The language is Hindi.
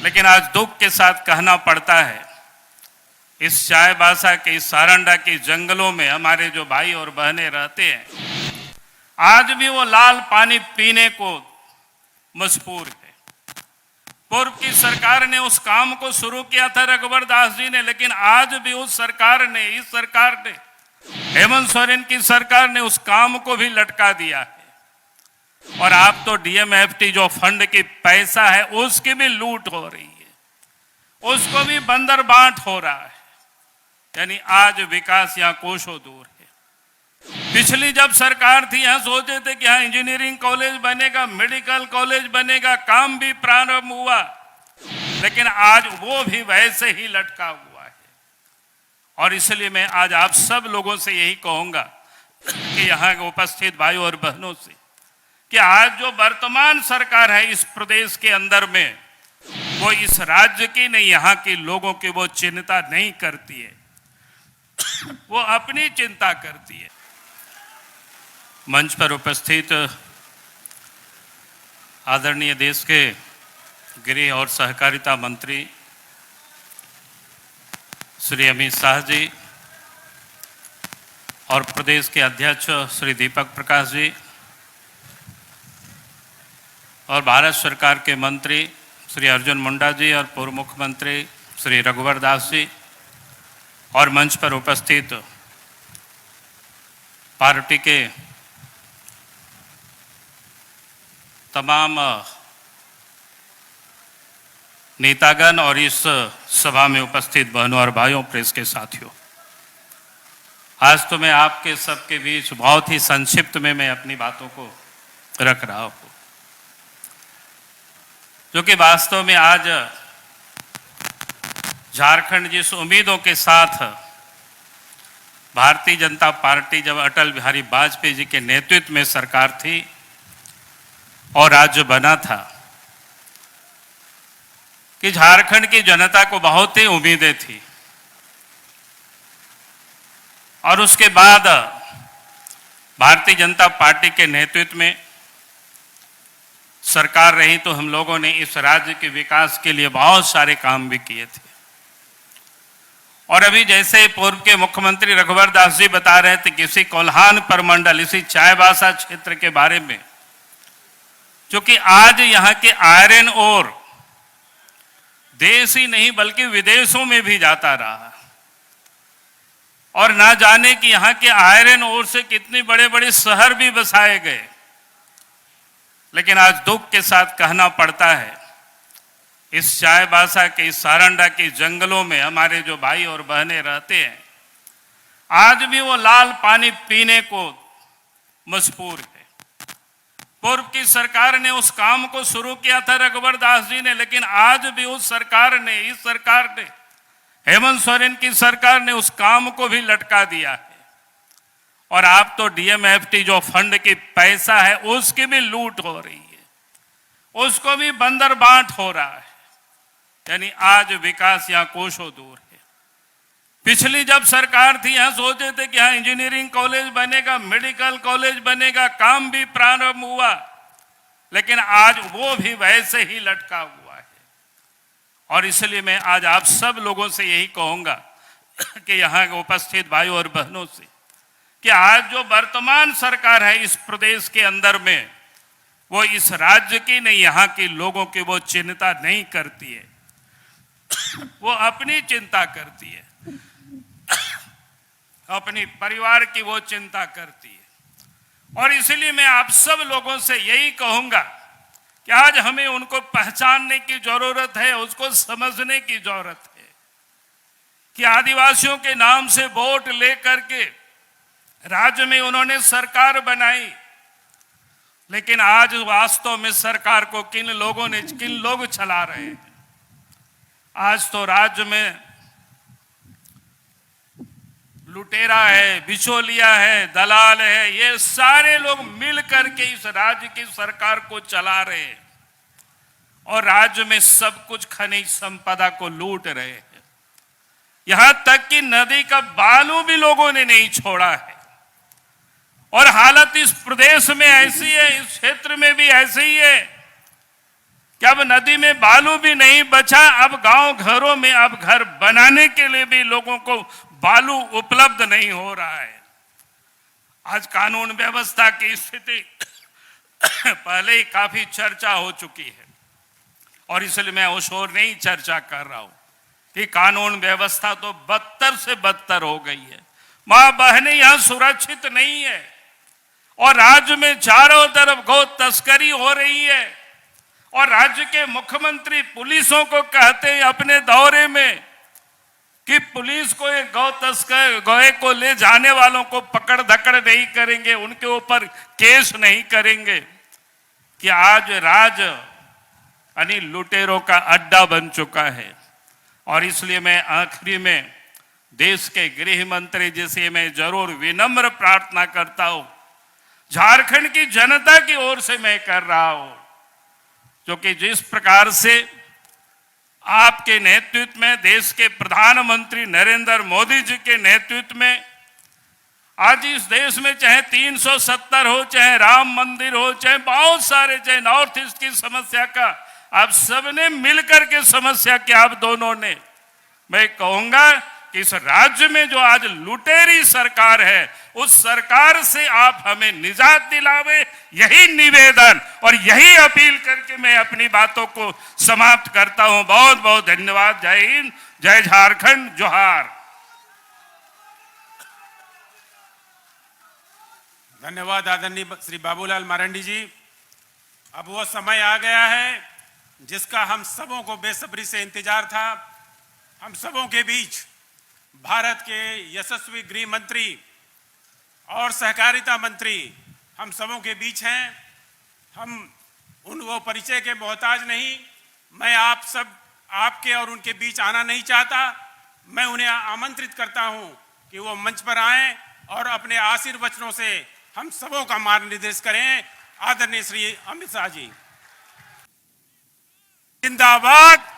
लेकिन आज दुख के साथ कहना पड़ता है, इस चाईबासा के, इस सारंडा के जंगलों में हमारे जो भाई और बहनें रहते हैं, आज भी वो लाल पानी पीने को मजबूर है। पूर्व की सरकार ने उस काम को शुरू किया था रघुवर दास जी ने, लेकिन आज भी उस सरकार ने, इस सरकार ने, हेमंत सोरेन की सरकार ने उस काम को भी लटका दिया है। और आप तो डीएमएफटी जो फंड की पैसा है उसकी भी लूट हो रही है, उसको भी बंदर बांट हो रहा है। यानी आज विकास यहाँ कोसों दूर है। पिछली जब सरकार थी यहाँ सोचे थे कि यहाँ इंजीनियरिंग कॉलेज बनेगा, मेडिकल कॉलेज बनेगा, काम भी प्रारंभ हुआ, लेकिन आज वो भी वैसे ही लटका हुआ है। और इसलिए मैं आज आप सब लोगों से यही कहूंगा कि यहाँ उपस्थित भाई और बहनों से कि आज जो वर्तमान सरकार है इस प्रदेश के अंदर में, वो इस राज्य की नहीं, यहाँ के लोगों की वो चिंता नहीं करती है, वो अपनी चिंता करती है। मंच पर उपस्थित आदरणीय देश के गृह और सहकारिता मंत्री श्री अमित शाह जी और प्रदेश के अध्यक्ष श्री दीपक प्रकाश जी और भारत सरकार के मंत्री श्री अर्जुन मुंडा जी और पूर्व मुख्यमंत्री श्री रघुवर दास जी और मंच पर उपस्थित पार्टी के तमाम नेतागण और इस सभा में उपस्थित बहनों और भाइयों, प्रेस के साथियों, आज तो मैं आपके सबके बीच बहुत ही संक्षिप्त में मैं अपनी बातों को रख रहा हूं, जो कि वास्तव में आज झारखंड जिस उम्मीदों के साथ भारतीय जनता पार्टी जब अटल बिहारी वाजपेयी जी के नेतृत्व में सरकार थी और राज्य बना था, कि झारखंड की जनता को बहुत ही उम्मीदें थी। और उसके बाद भारतीय जनता पार्टी के नेतृत्व में सरकार रही तो हम लोगों ने इस राज्य के विकास के लिए बहुत सारे काम भी किए थे। और अभी जैसे पूर्व के मुख्यमंत्री रघुवर दास जी बता रहे थे कि इसी कोल्हान प्रमंडल, इसी चाईबासा क्षेत्र के बारे में, जो कि आज यहाँ के आयरन ओर देश ही नहीं बल्कि विदेशों में भी जाता रहा, और ना जाने कि यहाँ के आयरन ओर से कितने बड़े बड़े शहर भी बसाए गए। लेकिन आज दुख के साथ कहना पड़ता है, इस चाईबासा के, इस सारंडा के जंगलों में हमारे जो भाई और बहनें रहते हैं, आज भी वो लाल पानी पीने को मजबूर है। पूर्व की सरकार ने उस काम को शुरू किया था रघुवर दास जी ने, लेकिन आज भी उस सरकार ने, इस सरकार ने, हेमंत सोरेन की सरकार ने उस काम को भी लटका दिया है। और आप तो डीएमएफटी जो फंड की पैसा है उसकी भी लूट हो रही है, उसको भी बंदर बांट हो रहा है। यानी आज विकास यहाँ कोसों दूर है। पिछली जब सरकार थी यहाँ सोचे थे कि यहाँ इंजीनियरिंग कॉलेज बनेगा, मेडिकल कॉलेज बनेगा, काम भी प्रारंभ हुआ, लेकिन आज वो भी वैसे ही लटका हुआ है। और इसलिए मैं आज आप सब लोगों से यही कहूंगा कि यहाँ उपस्थित भाई और बहनों से कि आज जो वर्तमान सरकार है इस प्रदेश के अंदर में, वो इस राज्य की नहीं, यहाँ के लोगों की वो चिंता नहीं करती है, वो अपनी चिंता करती है, अपनी परिवार की वो चिंता करती है। और इसलिए मैं आप सब लोगों से यही कहूंगा कि आज हमें उनको पहचानने की जरूरत है, उसको समझने की जरूरत है कि आदिवासियों के नाम से वोट लेकर के राज्य में उन्होंने सरकार बनाई, लेकिन आज वास्तव में सरकार को किन लोग चला रहे हैं। आज तो राज्य में लुटेरा है, बिचौलिया है, दलाल है, ये सारे लोग मिल करके इस राज्य की सरकार को चला रहे हैं और राज्य में सब कुछ खनिज संपदा को लूट रहे हैं। यहां तक कि नदी का बालू भी लोगों ने नहीं छोड़ा है। और हालत इस प्रदेश में ऐसी है, इस क्षेत्र में भी ऐसी ही है कि अब नदी में बालू भी नहीं बचा, अब गांव घरों में अब घर बनाने के लिए भी लोगों को बालू उपलब्ध नहीं हो रहा है। आज कानून व्यवस्था की स्थिति पहले ही काफी चर्चा हो चुकी है और इसलिए मैं उस ओर नहीं चर्चा कर रहा हूं कि कानून व्यवस्था तो बदतर से बदतर हो गई है। मां बहनें यहां सुरक्षित नहीं है और राज्य में चारों तरफ गौ तस्करी हो रही है और राज्य के मुख्यमंत्री पुलिसों को कहते हैं अपने दौरे में कि पुलिस को ये गौ तस्कर गौए को ले जाने वालों को पकड़ धकड़ नहीं करेंगे, उनके ऊपर केस नहीं करेंगे, कि आज राज्य यानी लुटेरों का अड्डा बन चुका है। और इसलिए मैं आखिरी में देश के गृह मंत्री जी से मैं जरूर विनम्र प्रार्थना करता हूं, झारखंड की जनता की ओर से मैं कर रहा हूं, क्योंकि जिस प्रकार से आपके नेतृत्व में, देश के प्रधानमंत्री नरेंद्र मोदी जी के नेतृत्व में आज इस देश में चाहे 370 हो, चाहे राम मंदिर हो, चाहे बहुत सारे, चाहे नॉर्थ ईस्ट की समस्या का आप सबने मिलकर के समस्या की आप दोनों ने, मैं कहूंगा कि इस राज्य में जो आज लुटेरी सरकार है उस सरकार से आप हमें निजात दिलावे, यही निवेदन और यही अपील करके मैं अपनी बातों को समाप्त करता हूं। बहुत बहुत धन्यवाद। जय हिंद, जय झारखंड, जोहार। धन्यवाद आदरणीय श्री बाबूलाल मरांडी जी। अब वो समय आ गया है जिसका हम सबों को बेसब्री से इंतजार था। हम सबों के बीच भारत के यशस्वी गृह मंत्री और सहकारिता मंत्री हम सबों के बीच हैं। हम वो परिचय के मोहताज नहीं। मैं आप सब आपके और उनके बीच आना नहीं चाहता। मैं उन्हें आमंत्रित करता हूं कि वो मंच पर आएं और अपने आशीर्वचनों से हम सबों का मार्गनिर्देश करें। आदरणीय श्री अमित शाह जी जिंदाबाद।